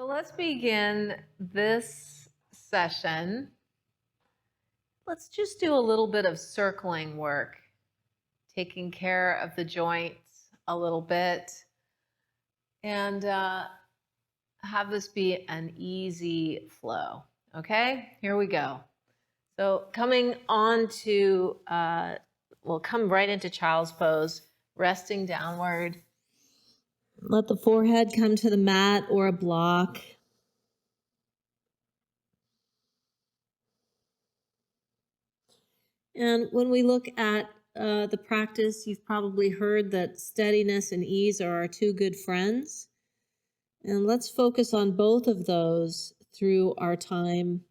So let's begin this session. Let's just do a little bit of circling work, taking care of the joints a little bit, and have this be an easy flow. Okay, here we go. So coming on to, we'll come right into child's pose, resting downward. Let the forehead come to the mat or a block. And when we look at the practice, you've probably heard that steadiness and ease are our two good friends. And let's focus on both of those through our time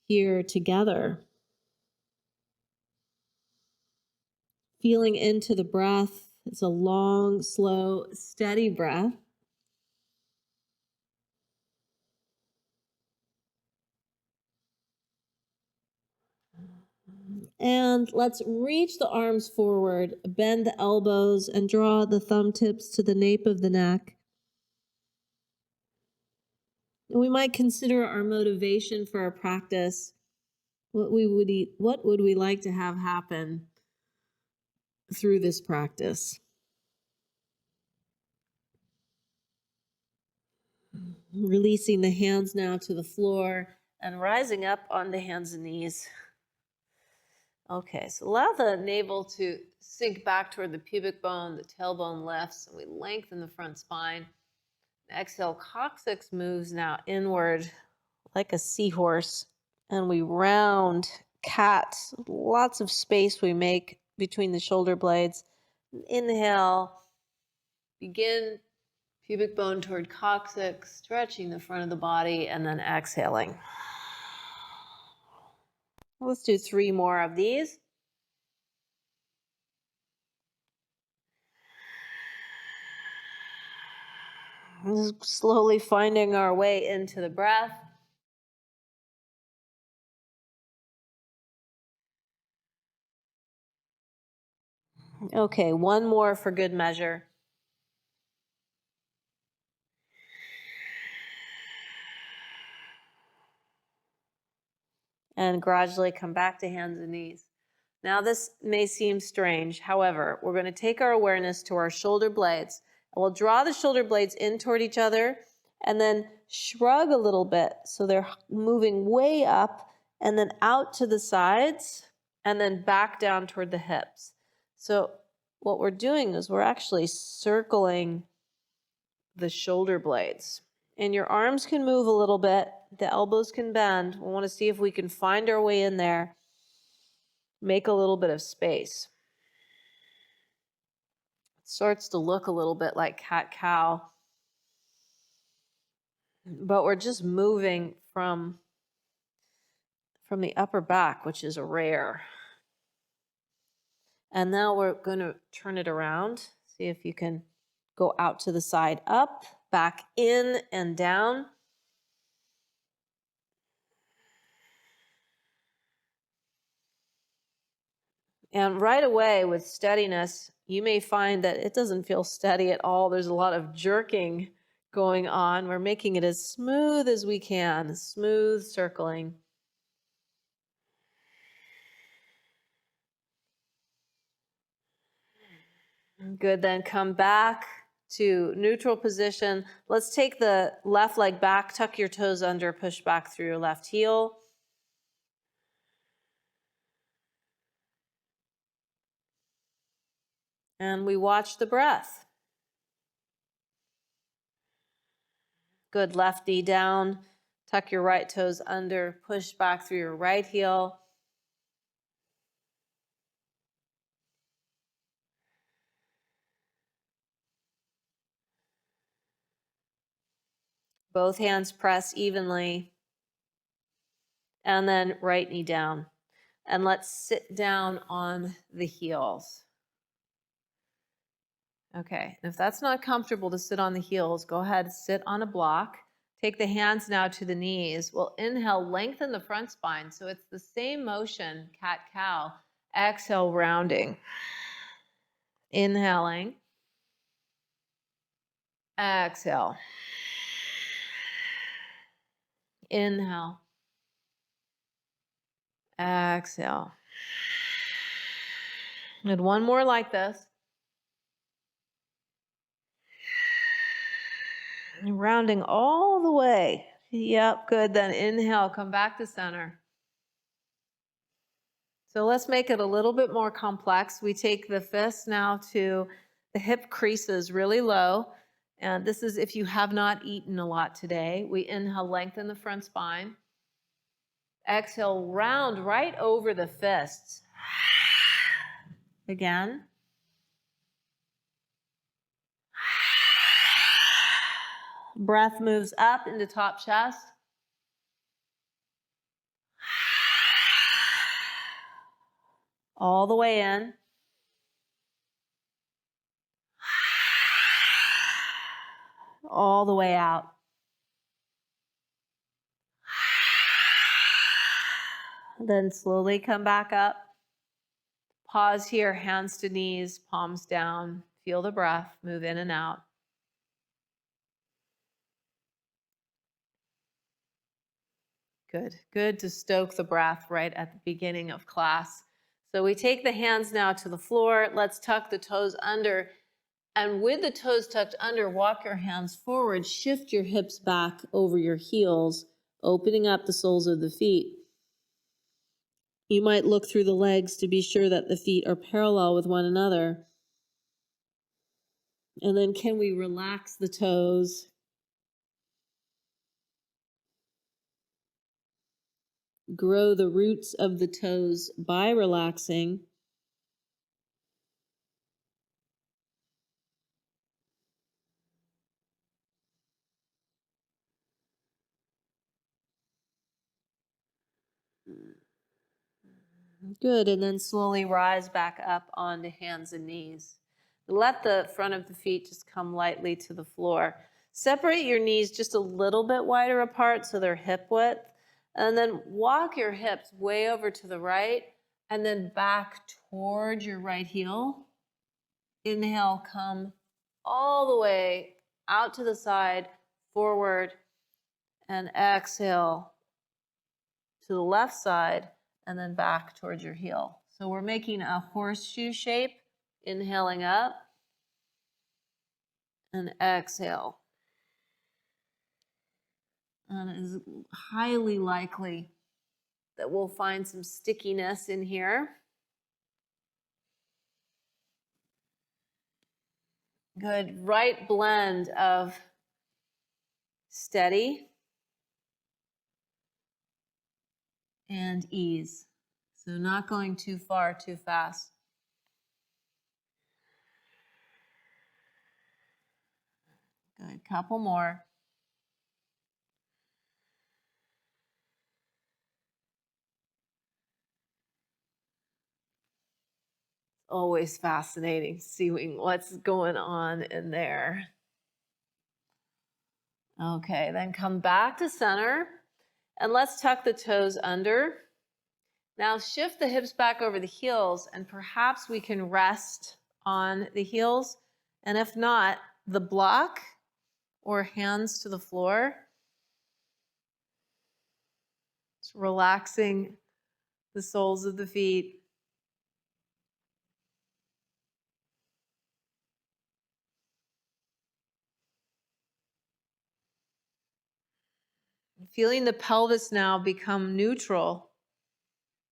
here together. Feeling into the breath. It's a long, slow, steady breath. And let's reach the arms forward, bend the elbows, and draw the thumb tips to the nape of the neck. And we might consider our motivation for our practice. What would we like to have happen through this practice? Releasing the hands now to the floor and rising up on the hands and knees. Okay, so allow the navel to sink back toward the pubic bone, the tailbone lifts, and we lengthen the front spine. Exhale, coccyx moves now inward like a seahorse, and we round cat. Lots of space we make between the shoulder blades. Inhale, begin pubic bone toward coccyx, stretching the front of the body, and then exhaling. Let's do 3 more of these. Just slowly finding our way into the breath. Okay, 1 more for good measure. And gradually come back to hands and knees. Now this may seem strange. However, we're going to take our awareness to our shoulder blades. And we'll draw the shoulder blades in toward each other and then shrug a little bit so they're moving way up and then out to the sides and then back down toward the hips. So what we're doing is we're actually circling the shoulder blades. And your arms can move a little bit. The elbows can bend. We want to see if we can find our way in there. Make a little bit of space. It starts to look a little bit like cat-cow. But we're just moving from the upper back, which is rare. And now we're going to turn it around. See if you can go out to the side, up, back in and down. And right away with steadiness, you may find that it doesn't feel steady at all. There's a lot of jerking going on. We're making it as smooth as we can, smooth circling. Good, then come back to neutral position. Let's take the left leg back, tuck your toes under, push back through your left heel. And we watch the breath. Good, left knee down, tuck your right toes under, push back through your right heel. Both hands press evenly. And then right knee down. And let's sit down on the heels. Okay, if that's not comfortable to sit on the heels, go ahead, sit on a block. Take the hands now to the knees. We'll inhale, lengthen the front spine. So it's the same motion, cat-cow. Exhale, rounding. Inhaling. Exhale. Inhale. Exhale. And one more like this. And rounding all the way. Yep, good. Then inhale, come back to center. So let's make it a little bit more complex. We take the fists now to the hip creases really low. And this is if you have not eaten a lot today. We inhale, lengthen the front spine. Exhale, round right over the fists. Again. Breath moves up into top chest. All the way in. All the way out. Then slowly come back up. Pause here, hands to knees, palms down. Feel the breath, move in and out. Good. Good to stoke the breath right at the beginning of class. So we take the hands now to the floor. Let's tuck the toes under. And with the toes tucked under, walk your hands forward. Shift your hips back over your heels, opening up the soles of the feet. You might look through the legs to be sure that the feet are parallel with one another. And then can we relax the toes? Grow the roots of the toes by relaxing. Good, and then slowly rise back up onto hands and knees. Let the front of the feet just come lightly to the floor. Separate your knees just a little bit wider apart so they're hip width. And then walk your hips way over to the right and then back toward your right heel. Inhale, come all the way out to the side, forward, and exhale to the left side and then back towards your heel. So we're making a horseshoe shape, inhaling up and exhale. And it is highly likely that we'll find some stickiness in here. Good, right blend of steady and ease. So not going too far, too fast. Good, couple more. Always fascinating seeing what's going on in there. Okay, then come back to center and let's tuck the toes under. Now shift the hips back over the heels and perhaps we can rest on the heels. And if not, the block or hands to the floor. Just relaxing the soles of the feet. Feeling the pelvis now become neutral.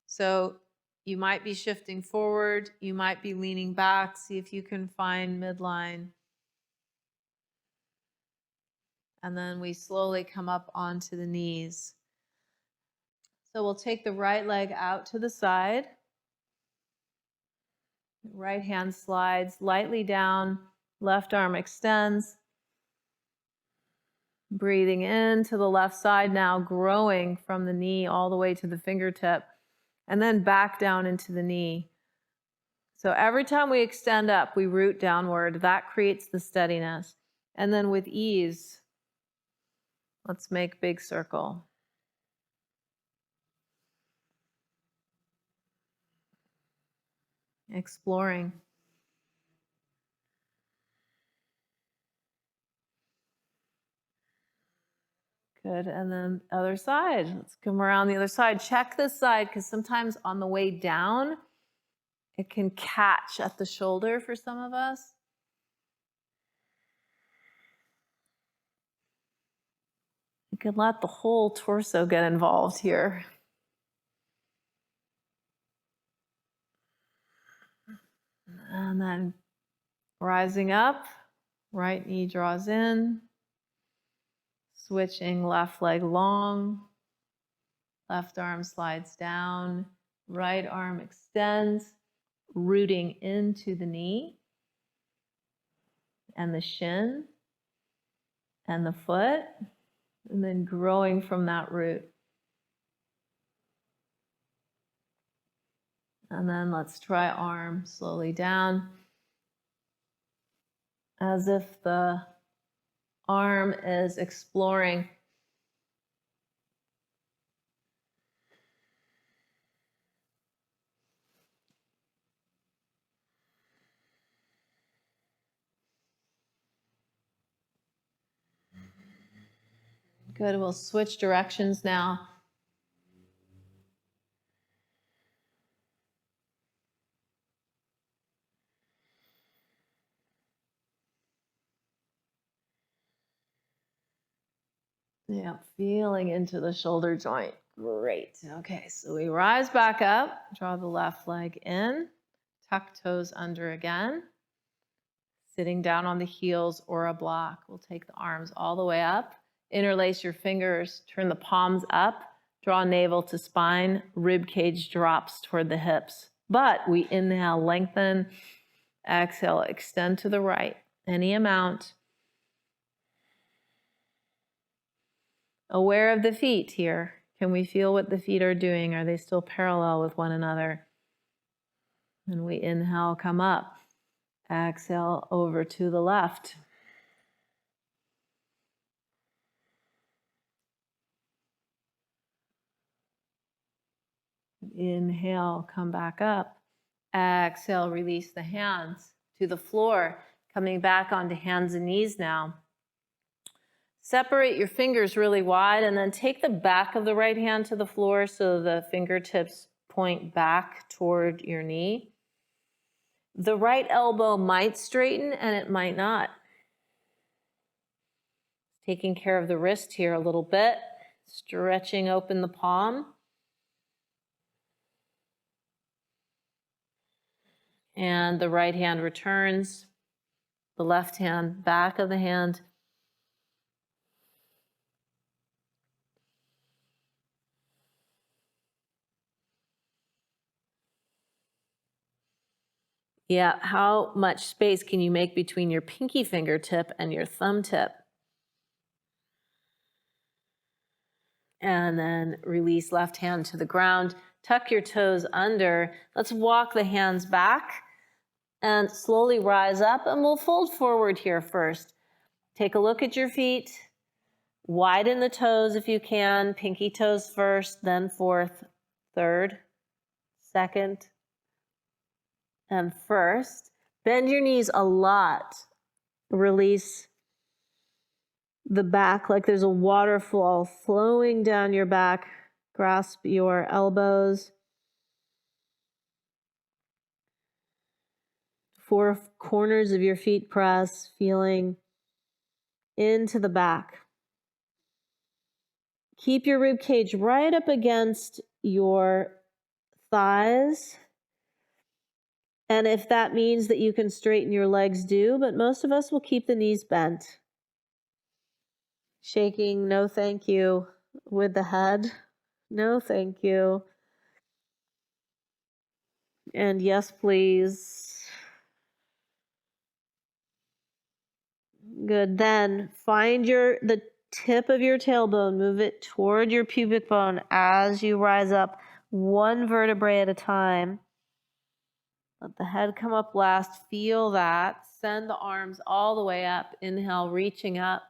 So you might be shifting forward, you might be leaning back. See if you can find midline. And then we slowly come up onto the knees. So we'll take the right leg out to the side. Right hand slides lightly down, left arm extends. Breathing into the left side now, growing from the knee all the way to the fingertip, and then back down into the knee. So every time we extend up, we root downward. That creates the steadiness. And then with ease, let's make big circle. Exploring. Good, and then other side. Let's come around the other side. Check this side, because sometimes on the way down, it can catch at the shoulder for some of us. You can let the whole torso get involved here. And then rising up, right knee draws in, switching left leg long, left arm slides down, right arm extends, rooting into the knee and the shin and the foot, and then growing from that root. And then let's try arm slowly down, as if the arm is exploring. Good, we'll switch directions now. Yeah, feeling into the shoulder joint. Great. Okay, so we rise back up, draw the left leg in, tuck toes under again, sitting down on the heels or a block. We'll take the arms all the way up, interlace your fingers, turn the palms up, draw navel to spine, rib cage drops toward the hips. But we inhale, lengthen, exhale, extend to the right, any amount. Aware of the feet here. Can we feel what the feet are doing? Are they still parallel with one another? And we inhale, come up. Exhale, over to the left. Inhale, come back up. Exhale, release the hands to the floor. Coming back onto hands and knees now. Separate your fingers really wide and then take the back of the right hand to the floor so the fingertips point back toward your knee. The right elbow might straighten and it might not. Taking care of the wrist here a little bit, stretching open the palm. And the right hand returns, the left hand, back of the hand. Yeah, how much space can you make between your pinky fingertip and your thumb tip? And then release left hand to the ground. Tuck your toes under. Let's walk the hands back and slowly rise up, and we'll fold forward here first. Take a look at your feet. Widen the toes if you can. Pinky toes first, then fourth, third, second, and first. Bend your knees a lot. Release the back like there's a waterfall flowing down your back. Grasp your elbows. 4 corners of your feet press, feeling into the back. Keep your rib cage right up against your thighs. And if that means that you can straighten your legs, do, but most of us will keep the knees bent. Shaking, no thank you, with the head. No thank you. And yes, please. Good. Then find the tip of your tailbone, move it toward your pubic bone as you rise up, one vertebrae at a time. Let the head come up last. Feel that. Send the arms all the way up. Inhale, reaching up.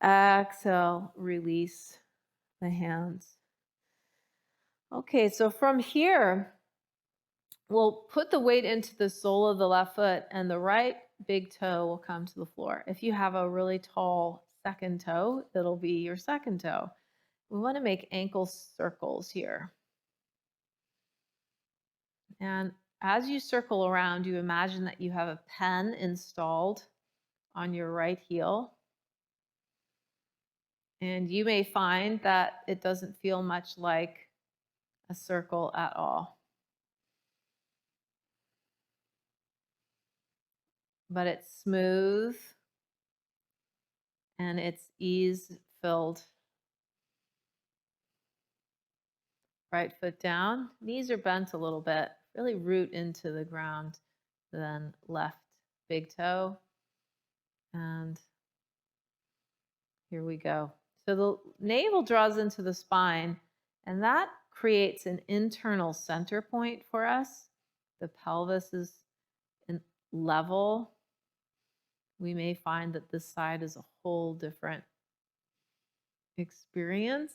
Exhale, release the hands. Okay, so from here, we'll put the weight into the sole of the left foot and the right big toe will come to the floor. If you have a really tall second toe, it'll be your second toe. We want to make ankle circles here. And as you circle around, you imagine that you have a pen installed on your right heel. And you may find that it doesn't feel much like a circle at all. But it's smooth and it's ease-filled. Right foot down, knees are bent a little bit, really root into the ground. Then left big toe, and here we go. So the navel draws into the spine, and that creates an internal center point for us. The pelvis is level. We may find that this side is a whole different experience.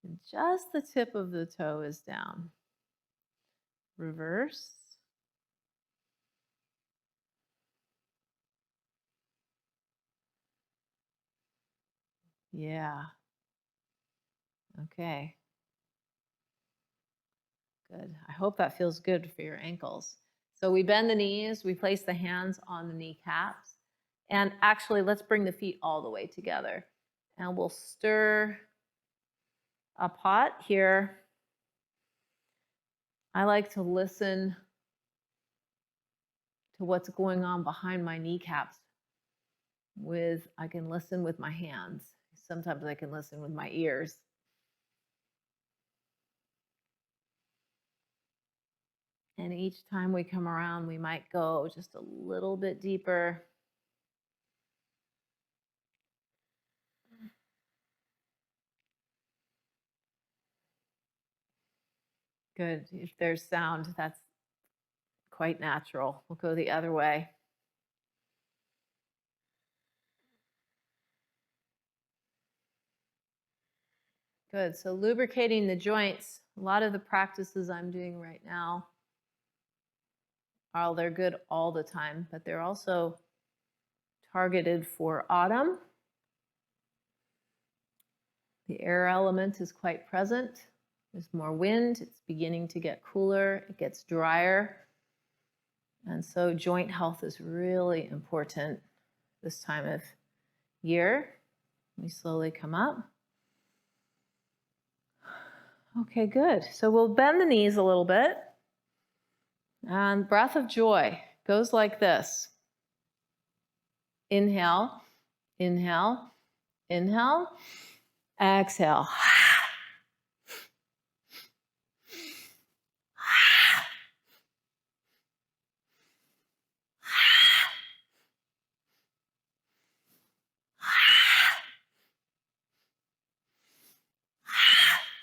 And just the tip of the toe is down. Reverse. Yeah. Okay. Good. I hope that feels good for your ankles. So we bend the knees, we place the hands on the kneecaps, and actually let's bring the feet all the way together. And we'll stir a pot here. I like to listen to what's going on behind my kneecaps. I can listen with my hands. Sometimes I can listen with my ears. And each time we come around, we might go just a little bit deeper. Good. If there's sound, that's quite natural. We'll go the other way. Good. So lubricating the joints, a lot of the practices I'm doing right now, they're good all the time, but they're also targeted for autumn. The air element is quite present. There's more wind. It's beginning to get cooler. It gets drier. And so joint health is really important this time of year. We slowly come up. Okay, good. So we'll bend the knees a little bit. And breath of joy goes like this. Inhale, inhale, inhale, exhale.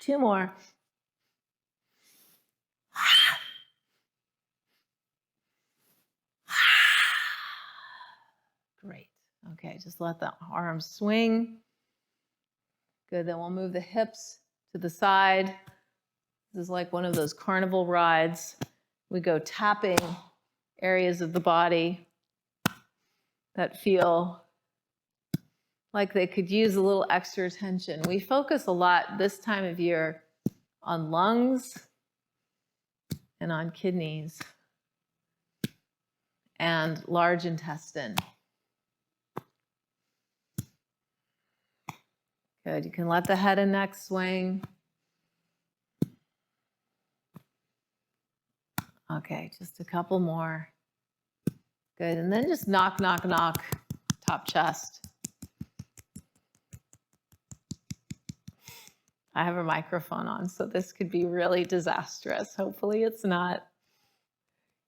Two more. Great. Okay, just let the arms swing. Good, then we'll move the hips to the side. This is like one of those carnival rides. We go tapping areas of the body that feel like they could use a little extra attention. We focus a lot this time of year on lungs and on kidneys and large intestine. Good, you can let the head and neck swing. Okay, just a couple more. Good, and then just knock, knock, knock, top chest. I have a microphone on, so this could be really disastrous. Hopefully it's not.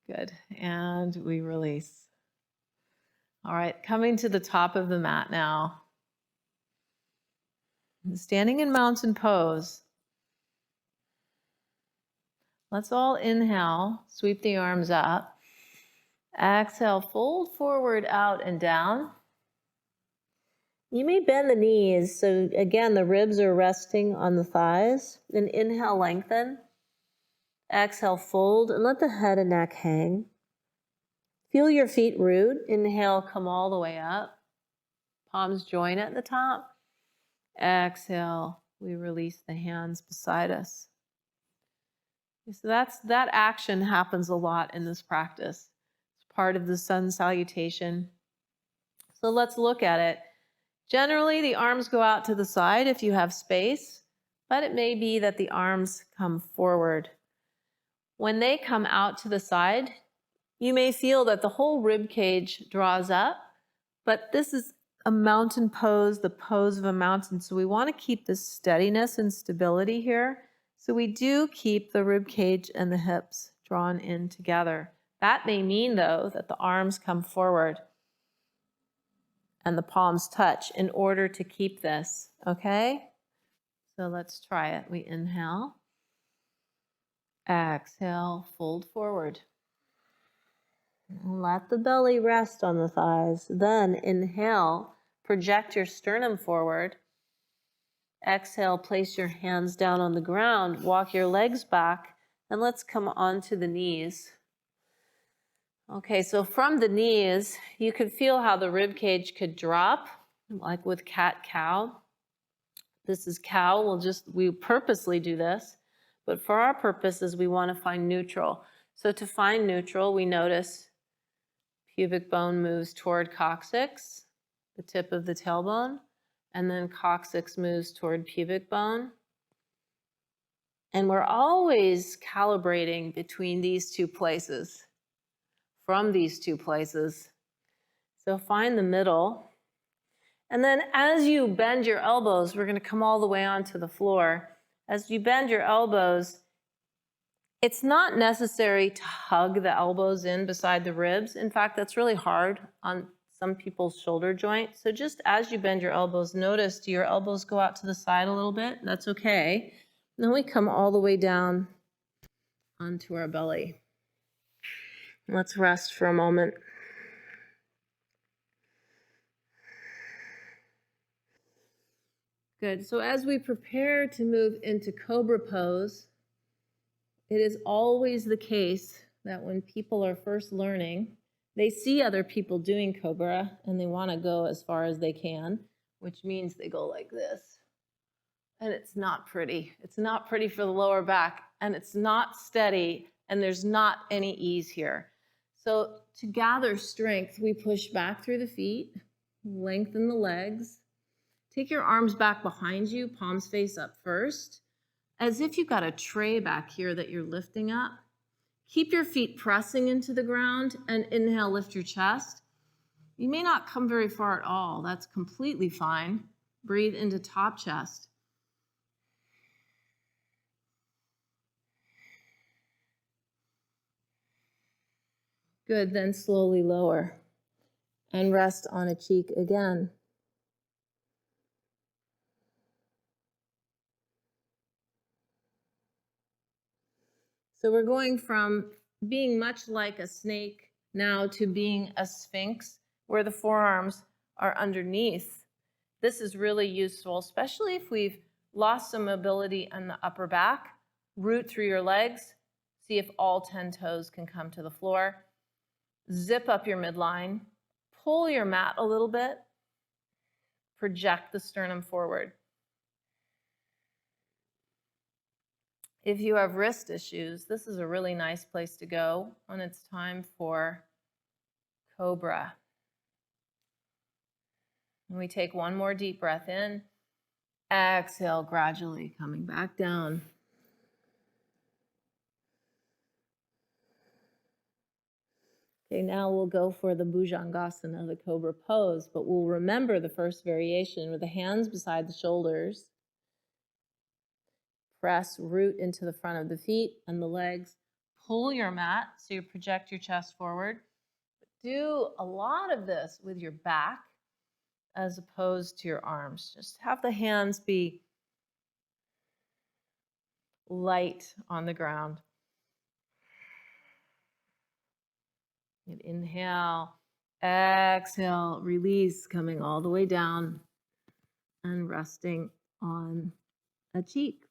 Good, and we release. All right, coming to the top of the mat now. Standing in mountain pose. Let's all inhale, sweep the arms up. Exhale, fold forward, out and down. You may bend the knees, so again, the ribs are resting on the thighs. Then inhale, lengthen. Exhale, fold, and let the head and neck hang. Feel your feet root. Inhale, come all the way up. palms join at the top. Exhale, we release the hands beside us. So that action happens a lot in this practice. It's part of the sun salutation. So let's look at it. Generally, the arms go out to the side if you have space, but it may be that the arms come forward. When they come out to the side, you may feel that the whole rib cage draws up, but this is a mountain pose, the pose of a mountain. So we want to keep this steadiness and stability here. So we do keep the rib cage and the hips drawn in together. That may mean, though, that the arms come forward and the palms touch in order to keep this, okay? So let's try it. We inhale. Exhale, fold forward. Let the belly rest on the thighs. Then inhale, project your sternum forward. Exhale, place your hands down on the ground, walk your legs back, and let's come onto the knees. Okay, so from the knees, you could feel how the rib cage could drop, like with cat-cow. This is cow. We purposely do this, but for our purposes, we want to find neutral. So to find neutral, we notice pubic bone moves toward coccyx, the tip of the tailbone, and then coccyx moves toward pubic bone. And we're always calibrating between these two places, from these two places. So find the middle. And then as you bend your elbows, we're going to come all the way onto the floor. As you bend your elbows, it's not necessary to hug the elbows in beside the ribs. In fact, that's really hard on some people's shoulder joint. So just as you bend your elbows, notice, do your elbows go out to the side a little bit? That's okay. And then we come all the way down onto our belly. Let's rest for a moment. Good. So as we prepare to move into cobra pose, it is always the case that when people are first learning, they see other people doing cobra and they want to go as far as they can, which means they go like this. And it's not pretty. It's not pretty for the lower back, and it's not steady, and there's not any ease here. So to gather strength, we push back through the feet, lengthen the legs. Take your arms back behind you, palms face up first, as if you've got a tray back here that you're lifting up. Keep your feet pressing into the ground, and inhale, lift your chest. You may not come very far at all. That's completely fine. Breathe into top chest. Good, then slowly lower and rest on a cheek again. So we're going from being much like a snake now to being a sphinx, where the forearms are underneath. This is really useful, especially if we've lost some mobility in the upper back. Root through your legs. See if all 10 toes can come to the floor. Zip up your midline. Pull your mat a little bit. Project the sternum forward. If you have wrist issues, this is a really nice place to go when it's time for cobra. And we take one more deep breath in. Exhale, gradually coming back down. Okay, now we'll go for the Bhujangasana, the cobra pose, but we'll remember the first variation with the hands beside the shoulders. Press, root into the front of the feet and the legs. Pull your mat so you project your chest forward. Do a lot of this with your back as opposed to your arms. Just have the hands be light on the ground. And inhale, exhale, release, coming all the way down and resting on a cheek.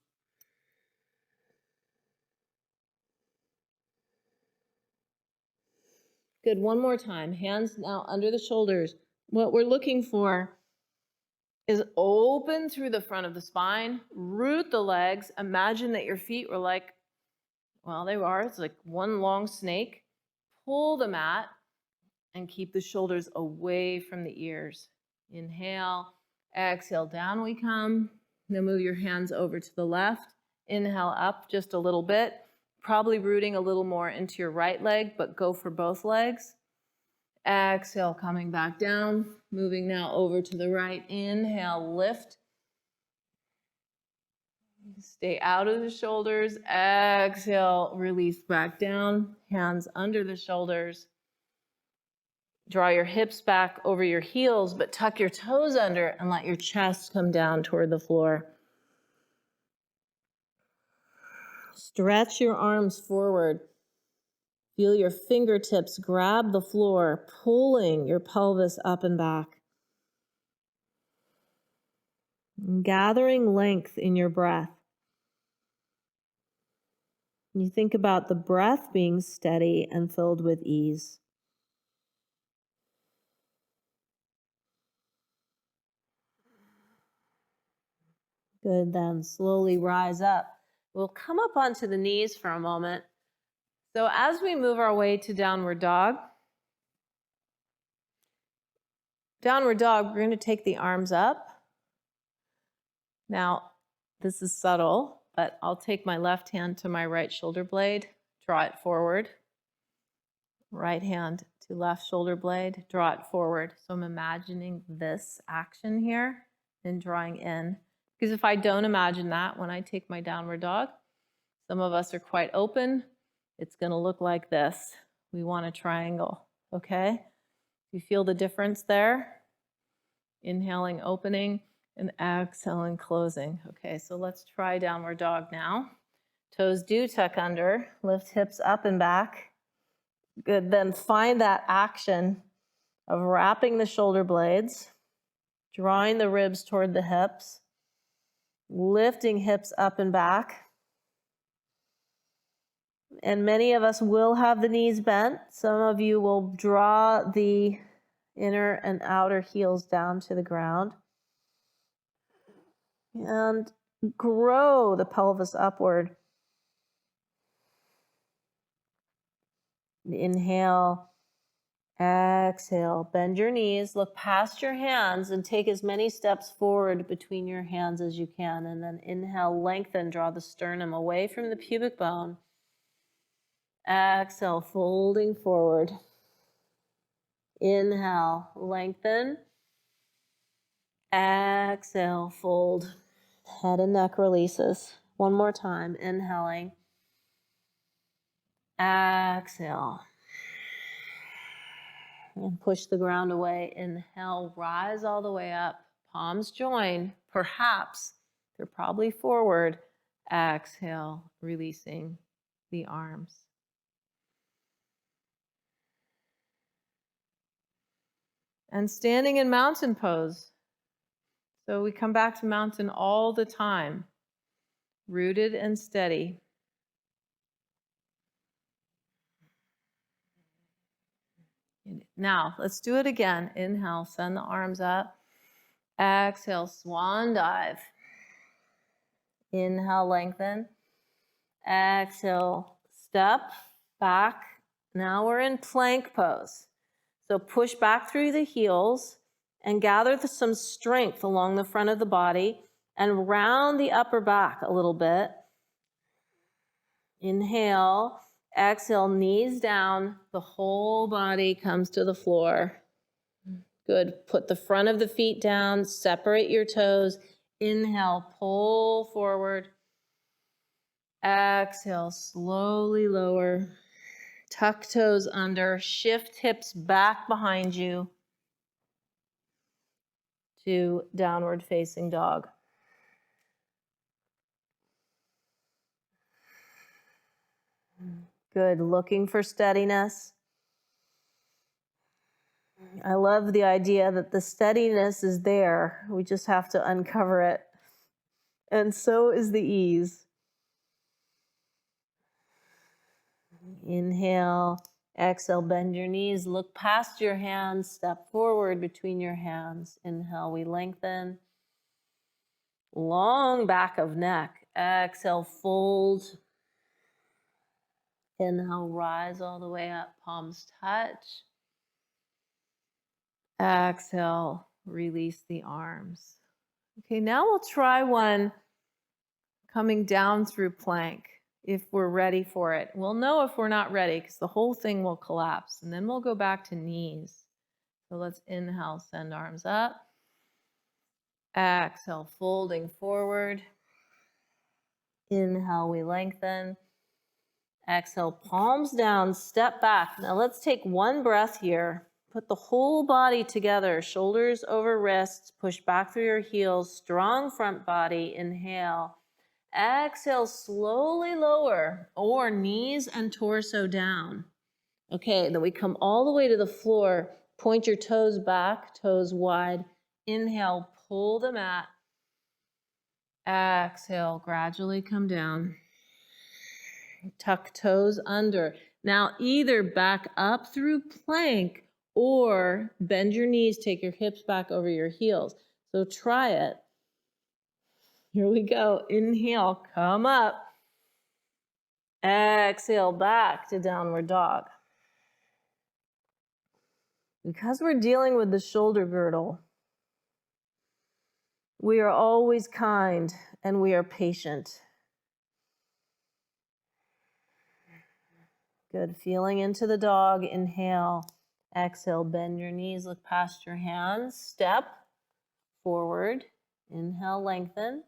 Good, one more time. Hands now under the shoulders. What we're looking for is open through the front of the spine. Root the legs. Imagine that your feet were like, well, they are. It's like one long snake. Pull the mat and keep the shoulders away from the ears. Inhale, exhale, down we come. Now move your hands over to the left. Inhale up just a little bit, probably rooting a little more into your right leg, but go for both legs. Exhale, coming back down, moving now over to the right. Inhale, lift. Stay out of the shoulders. Exhale, release back down, hands under the shoulders. Draw your hips back over your heels, but tuck your toes under and let your chest come down toward the floor. Stretch your arms forward. Feel your fingertips grab the floor, pulling your pelvis up and back. Gathering length in your breath. You think about the breath being steady and filled with ease. Good, then slowly rise up. We'll come up onto the knees for a moment. So as we move our way to downward dog, we're going to take the arms up. Now, this is subtle, but I'll take my left hand to my right shoulder blade, draw it forward. Right hand to left shoulder blade, draw it forward. So I'm imagining this action here and drawing in. Because if I don't imagine that when I take my downward dog, some of us are quite open. It's going to look like this. We want a triangle, okay? You feel the difference there? Inhaling, opening, and exhaling, closing. Okay, so let's try downward dog now. Toes do tuck under, lift hips up and back. Good, then find that action of wrapping the shoulder blades, drawing the ribs toward the hips, lifting hips up and back. And many of us will have the knees bent. Some of you will draw the inner and outer heels down to the ground. And grow the pelvis upward. Inhale, exhale, bend your knees, look past your hands and take as many steps forward between your hands as you can. And then inhale, lengthen, draw the sternum away from the pubic bone. Exhale, folding forward. Inhale, lengthen. Exhale, fold. Head and neck releases. One more time, inhaling. Exhale. And push the ground away. Inhale, rise all the way up. Palms join. Perhaps they're probably forward. Exhale, releasing the arms. And standing in mountain pose. So we come back to mountain all the time. Rooted and steady. Now, let's do it again. Inhale, send the arms up. Exhale, swan dive. Inhale, lengthen. Exhale, step back. Now we're in plank pose. So push back through the heels and gather some strength along the front of the body and round the upper back a little bit. Inhale, exhale, knees down. The whole body comes to the floor. Good. Put the front of the feet down. Separate your toes. Inhale, pull forward. Exhale, slowly lower. Tuck toes under. Shift hips back behind you to downward facing dog. Good. Looking for steadiness. I love the idea that the steadiness is there. We just have to uncover it. And so is the ease. Inhale, exhale, bend your knees, look past your hands, step forward between your hands. Inhale, we lengthen. long back of neck. Exhale, fold. Inhale, rise all the way up, palms touch. Exhale, release the arms. Okay, now we'll try one coming down through plank if we're ready for it. We'll know if we're not ready because the whole thing will collapse, and then we'll go back to knees. So let's inhale, send arms up. Exhale, folding forward. Inhale, we lengthen. Exhale, palms down, step back. Now let's take one breath here. Put the whole body together, shoulders over wrists, push back through your heels, strong front body, inhale. Exhale, slowly lower, or knees and torso down. Okay, then we come all the way to the floor. Point your toes back, toes wide. Inhale, pull the mat. Exhale, gradually come down. Tuck toes under. Now either back up through plank or bend your knees, take your hips back over your heels. So try it. Here we go. Inhale, come up. Exhale, back to downward dog. Because we're dealing with the shoulder girdle, we are always kind and we are patient. Good. Feeling into the dog. Inhale. Exhale. Bend your knees. Look past your hands. Step forward. Inhale. Lengthen.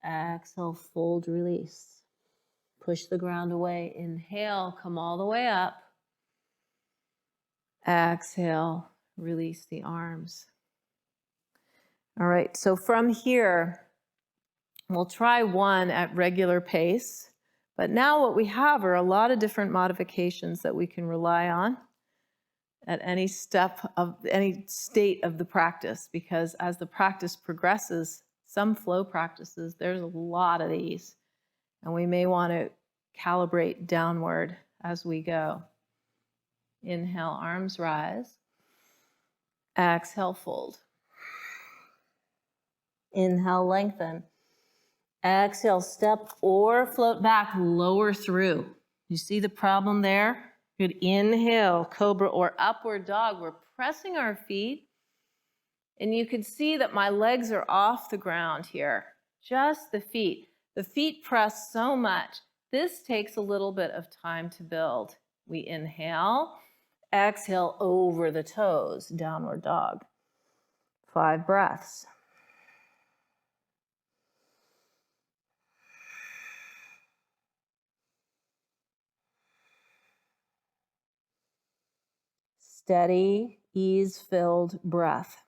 Exhale. Fold. Release. Push the ground away. Inhale. Come all the way up. Exhale. Release the arms. All right. So from here, we'll try one at regular pace. But now what we have are a lot of different modifications that we can rely on at any step of any state of the practice, because as the practice progresses, some flow practices, there's a lot of these, and we may want to calibrate downward as we go. Inhale, arms rise. Exhale, fold. Inhale, lengthen. Exhale, step or float back, lower through. You see the problem there? Good. Inhale, cobra or upward dog. We're pressing our feet. And you can see that my legs are off the ground here. Just the feet. The feet press so much. This takes a little bit of time to build. We inhale, exhale over the toes, downward dog. 5 breaths. Steady, ease-filled breath.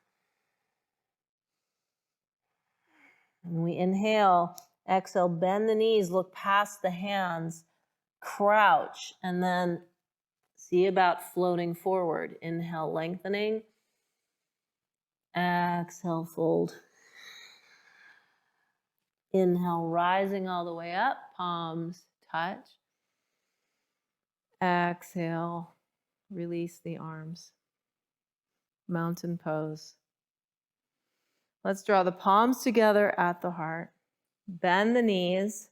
And we inhale, exhale, bend the knees, look past the hands, crouch, and then see about floating forward. Inhale, lengthening. Exhale, fold. Inhale, rising all the way up, palms touch. Exhale. Release the arms. Mountain pose. Let's draw the palms together at the heart. Bend the knees.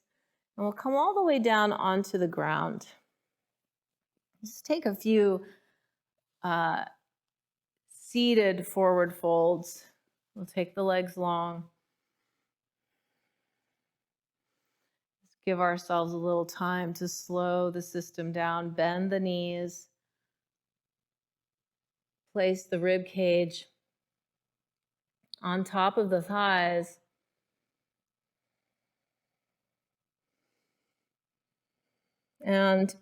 And we'll come all the way down onto the ground. Just take a few seated forward folds. We'll take the legs long. Just give ourselves a little time to slow the system down. Bend the knees. Place the rib cage on top of the thighs. And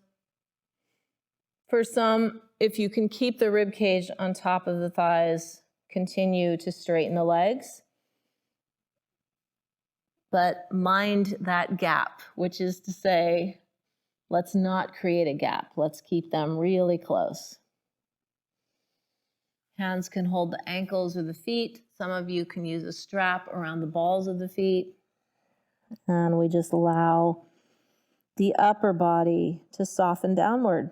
for some, if you can keep the rib cage on top of the thighs, continue to straighten the legs. But mind that gap, which is to say, let's not create a gap. Let's keep them really close. Hands can hold the ankles or the feet. Some of you can use a strap around the balls of the feet. And we just allow the upper body to soften downward.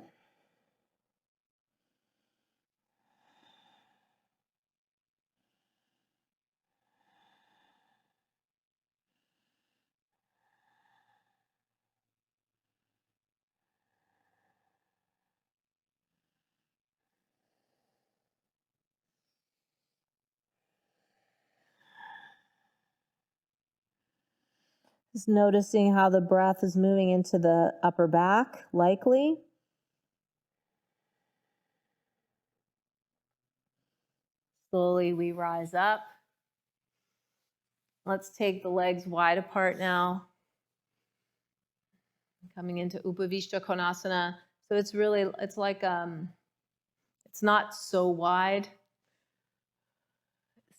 Just noticing how the breath is moving into the upper back, likely. Slowly we rise up. Let's take the legs wide apart now. Coming into Upavishta Konasana. So it's really, it's like, it's not so wide.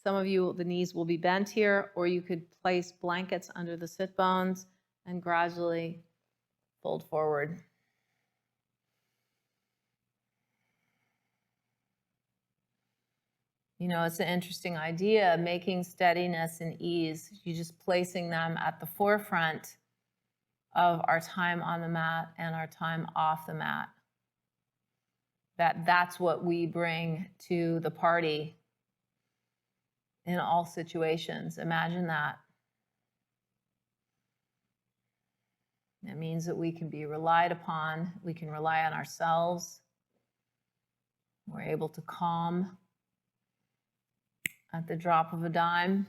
Some of you, the knees will be bent here, or you could place blankets under the sit bones and gradually fold forward. You know, it's an interesting idea, making steadiness and ease. You just placing them at the forefront of our time on the mat and our time off the mat. That's what we bring to the party in all situations. Imagine that. It means that we can be relied upon. We can rely on ourselves. We're able to calm at the drop of a dime.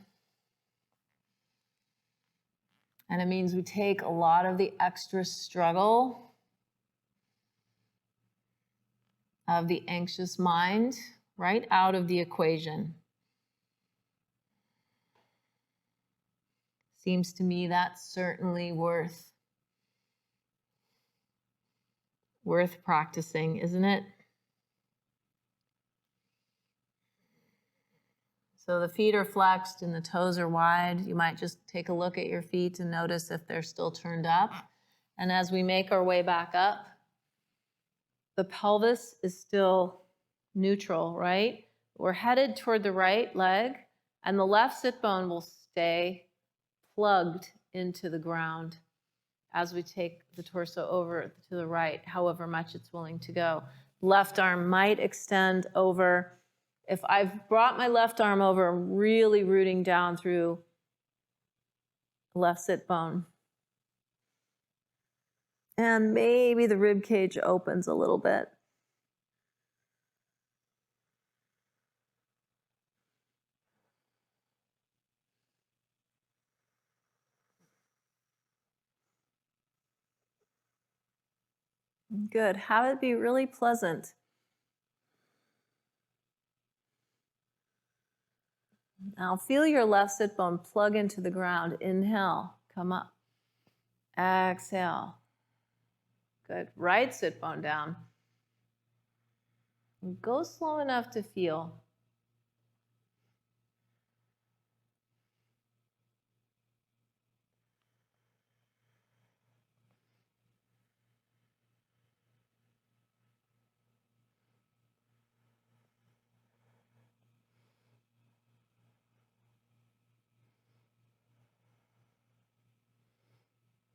And it means we take a lot of the extra struggle of the anxious mind right out of the equation. Seems to me that's certainly worth practicing, isn't it? So the feet are flexed and the toes are wide. You might just take a look at your feet and notice if they're still turned up. And as we make our way back up, the pelvis is still neutral, right? We're headed toward the right leg, and the left sit bone will stay plugged into the ground as we take the torso over to the right, however much it's willing to go. Left arm might extend over. If I've brought my left arm over, I'm really rooting down through the left sit bone. And maybe the rib cage opens a little bit. Good. Have it be really pleasant. Now feel your left sit bone plug into the ground. Inhale, come up. Exhale. Good. Right sit bone down. Go slow enough to feel.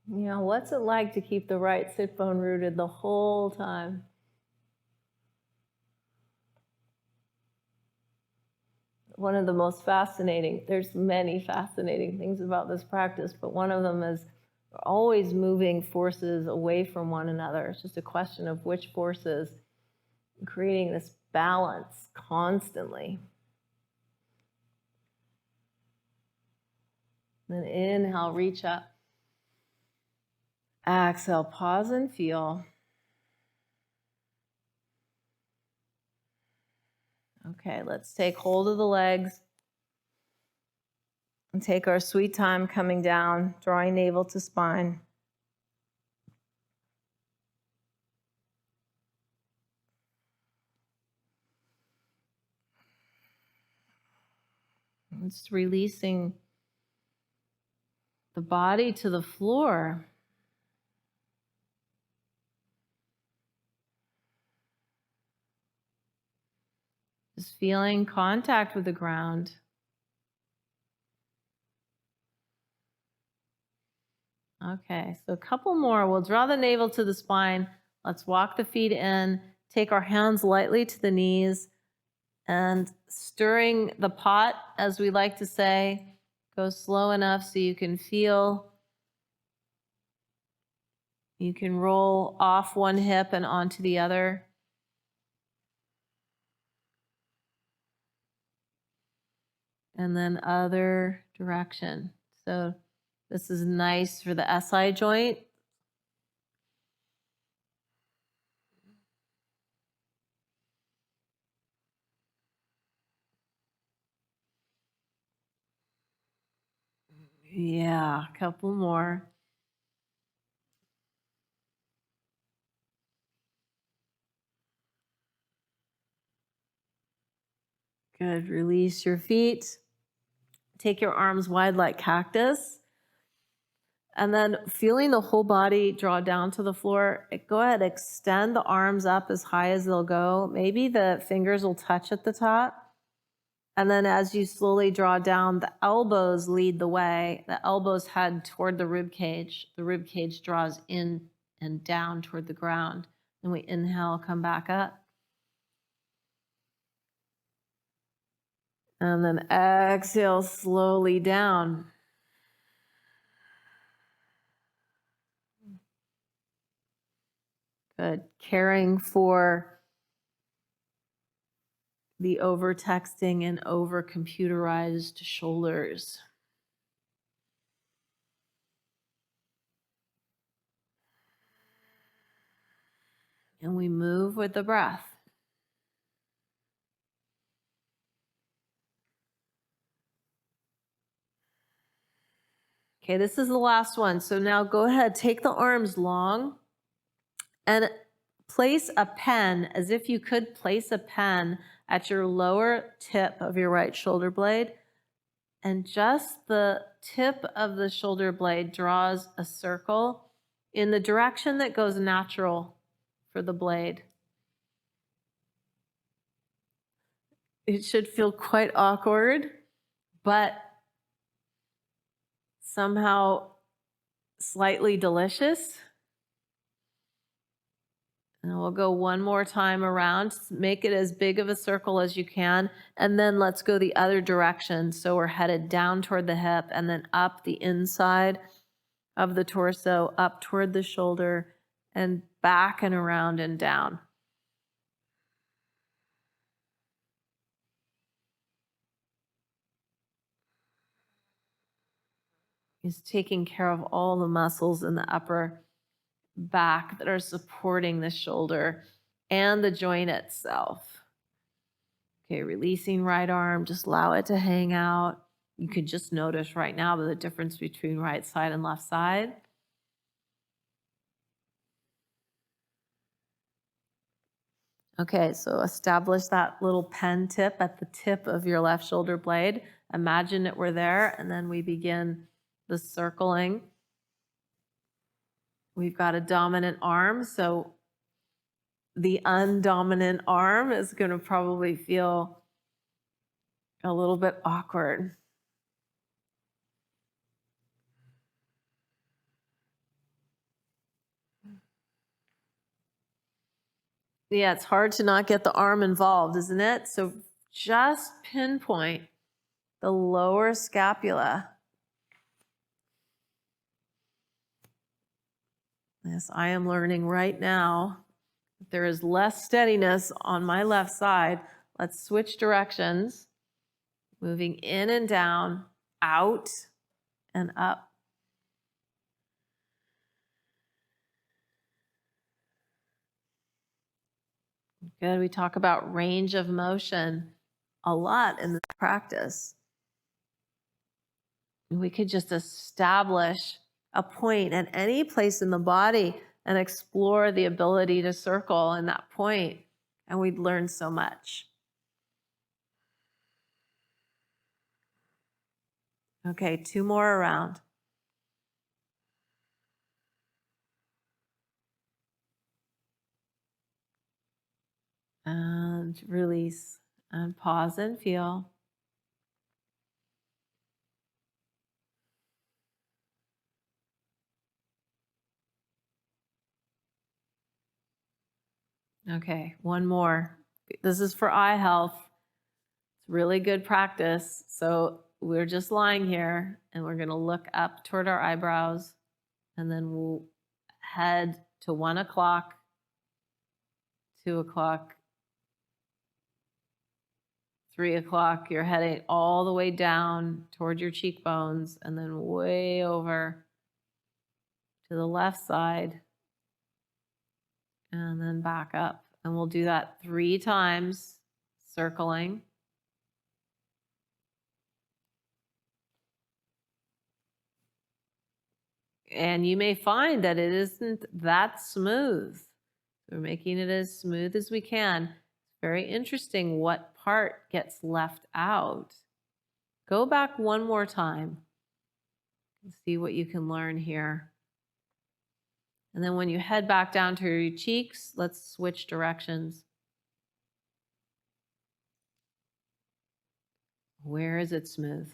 You know, what's it like to keep the right sit bone rooted the whole time? One of the most fascinating, there's many fascinating things about this practice, but one of them is we're always moving forces away from one another. It's just a question of which forces, creating this balance constantly. Then inhale, reach up. Exhale, pause and feel. Okay, let's take hold of the legs and take our sweet time coming down, drawing navel to spine. It's releasing the body to the floor. Just feeling contact with the ground. Okay, so a couple more. We'll draw the navel to the spine. Let's walk the feet in. Take our hands lightly to the knees and stirring the pot, as we like to say. Go slow enough so you can feel. You can roll off one hip and onto the other. And then other direction. So This is nice for the SI joint. Yeah, a couple more. Good. Release your feet. Take your arms wide like cactus. And then feeling the whole body draw down to the floor, go ahead, extend the arms up as high as they'll go. Maybe the fingers will touch at the top. And then as you slowly draw down, the elbows lead the way. The elbows head toward the rib cage. The rib cage draws in and down toward the ground. And we inhale, come back up. And then exhale slowly down. Good. Caring for the over-texting and over-computerized shoulders. And we move with the breath. Okay, this is the last one. So now go ahead, take the arms long and place a pen, as if you could place a pen at your lower tip of your right shoulder blade. And just the tip of the shoulder blade draws a circle in the direction that goes natural for the blade. It should feel quite awkward, but somehow slightly delicious. And we'll go one more time around. Make it as big of a circle as you can. And then let's go the other direction. So we're headed down toward the hip and then up the inside of the torso, up toward the shoulder, and back and around and down. Is taking care of all the muscles in the upper back that are supporting the shoulder and the joint itself. Okay, releasing right arm, just allow it to hang out. You could just notice right now the difference between right side and left side. Okay, so establish that little pen tip at the tip of your left shoulder blade. Imagine it were there, and then we begin the circling. We've got a dominant arm, so the undominant arm is going to probably feel a little bit awkward. Yeah, it's hard to not get the arm involved, isn't it? So just pinpoint the lower scapula. Yes, I am learning right now that there is less steadiness on my left side. Let's switch directions, moving in and down, out and up. Good. We talk about range of motion a lot in this practice. We could just establish a point at any place in the body and explore the ability to circle in that point, and we'd learn so much. Okay, 2 more around. And release and pause and feel. Okay, one more. This is for eye health. It's really good practice. So we're just lying here and we're going to look up toward our eyebrows, and then we'll head to 1 o'clock, 2 o'clock, 3 o'clock, you're heading all the way down toward your cheekbones and then way over to the left side and then back up. And we'll do that 3 times, circling. And you may find that it isn't that smooth. We're making it as smooth as we can. It's very interesting what part gets left out. Go back one more time and see what you can learn here. And then when you head back down to your cheeks, let's switch directions. Where is it smooth?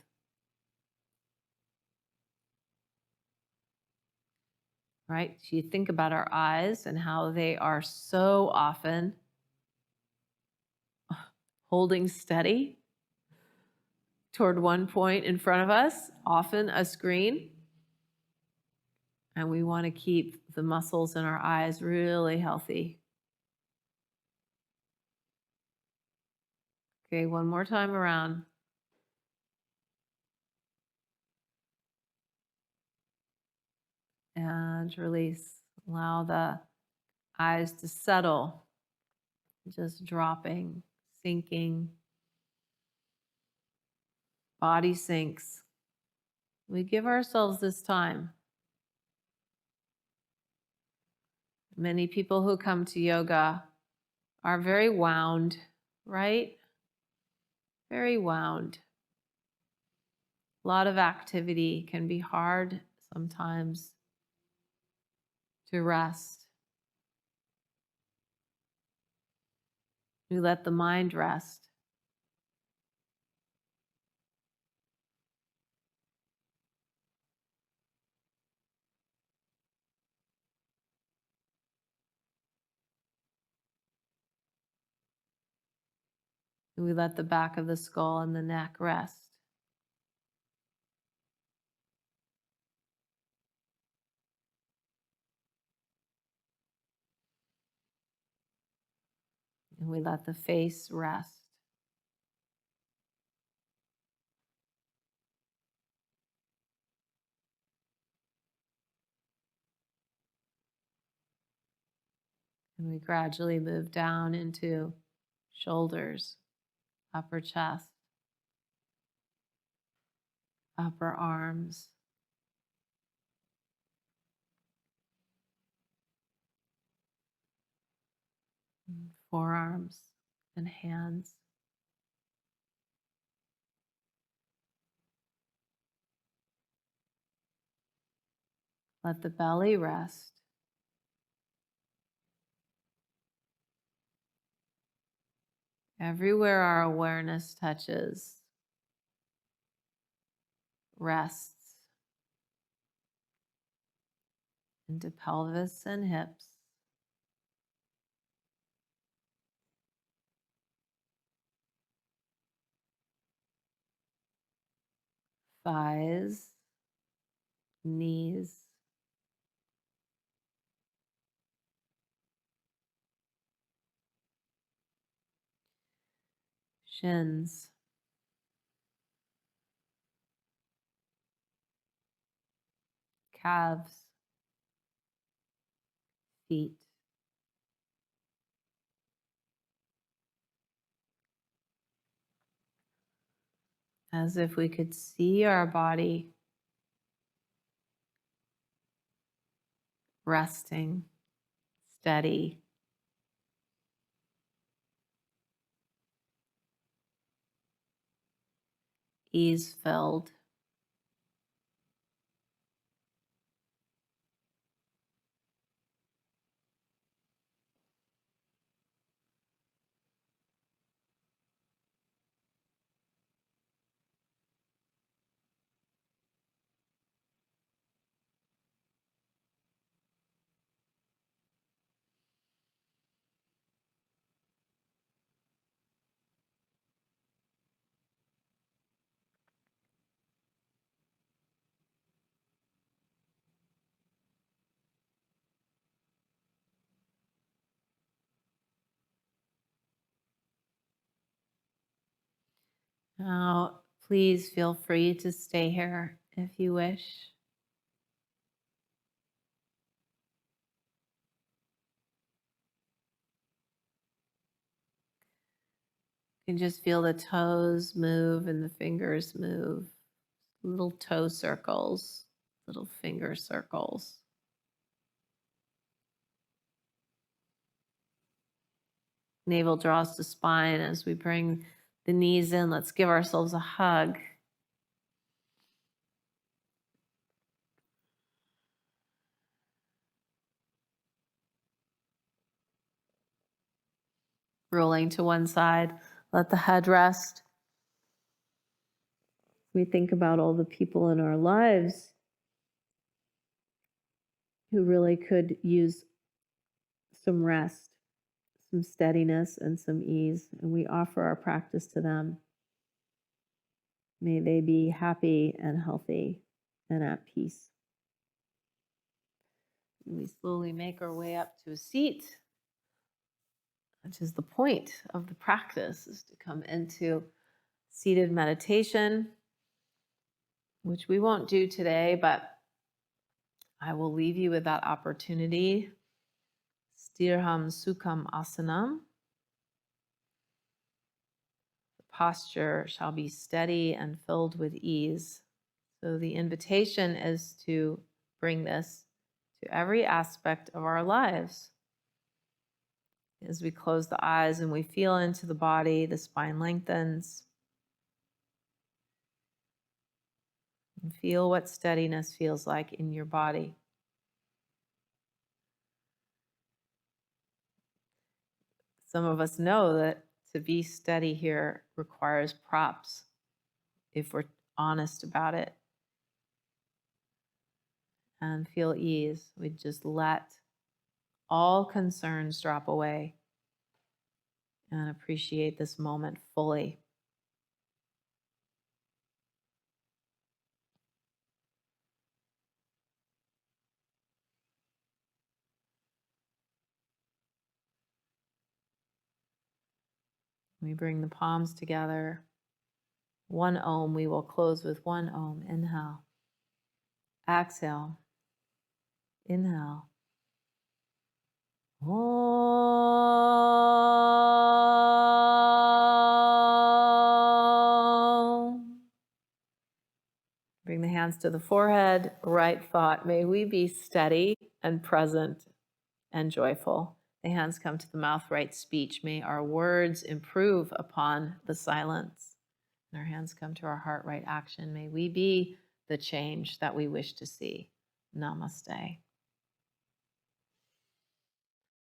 Right? So you think about our eyes and how they are so often holding steady toward one point in front of us, often a screen. And we want to keep the muscles in our eyes really healthy. Okay, one more time around. And release. Allow the eyes to settle, just dropping, sinking. Body sinks. We give ourselves this time. Many people who come to yoga are very wound, right? Very wound. A lot of activity can be hard sometimes to rest. We let the mind rest. And we let the back of the skull and the neck rest. And we let the face rest. And we gradually move down into shoulders, upper chest, upper arms, forearms, and hands. Let the belly rest. Everywhere our awareness touches, rests into pelvis and hips, thighs, knees, shins, calves, feet. As if we could see our body resting, steady, ease filled. Now, please feel free to stay here if you wish. You can just feel the toes move and the fingers move. Little toe circles, little finger circles. Navel draws to spine as we bring the knees in. Let's give ourselves a hug. Rolling to one side, let the head rest. We think about all the people in our lives who really could use some rest, some steadiness, and some ease, and we offer our practice to them. May they be happy and healthy and at peace. We slowly make our way up to a seat, which is the point of the practice, is to come into seated meditation, which we won't do today, but I will leave you with that opportunity. Sthirham Sukham Asanam. The posture shall be steady and filled with ease. So the invitation is to bring this to every aspect of our lives. As we close the eyes and we feel into the body, the spine lengthens. And feel what steadiness feels like in your body. Some of us know that to be steady here requires props, if we're honest about it. And feel ease. We just let all concerns drop away and appreciate this moment fully. We bring the palms together. One Om. We will close with one Om. Inhale. Exhale. Inhale. Om. Bring the hands to the forehead. Right thought. May we be steady and present and joyful. The hands come to the mouth. Right speech. May our words improve upon the silence. And our hands come to our heart. Right action. May we be the change that we wish to see. Namaste.